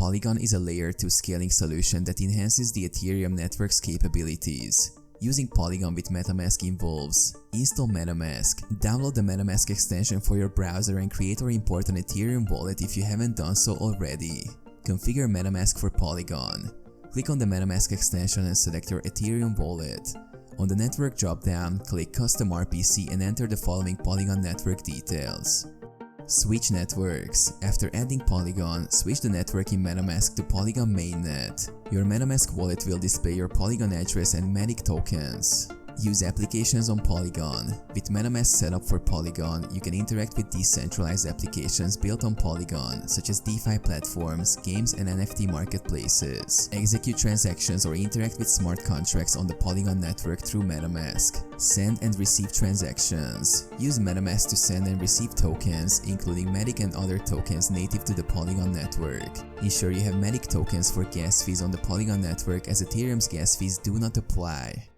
Polygon is a layer 2 scaling solution that enhances the Ethereum network's capabilities. Using Polygon with Metamask involves: install Metamask, download the Metamask extension for your browser and create or import an Ethereum wallet if you haven't done so already. Configure Metamask for Polygon. Click on the Metamask extension and select your Ethereum wallet. On the network dropdown, click Custom RPC and enter the following Polygon network details. Switch networks. After adding Polygon, switch the network in Metamask to Polygon mainnet. Your Metamask wallet will display your Polygon address and Matic tokens. Use applications on Polygon. With Metamask set up for Polygon, you can interact with decentralized applications built on Polygon, such as DeFi platforms, games, and NFT marketplaces. Execute transactions or interact with smart contracts on the Polygon network through Metamask. Send and receive transactions. Use Metamask to send and receive tokens, including Matic and other tokens native to the Polygon network. Ensure you have Matic tokens for gas fees on the Polygon network, as Ethereum's gas fees do not apply.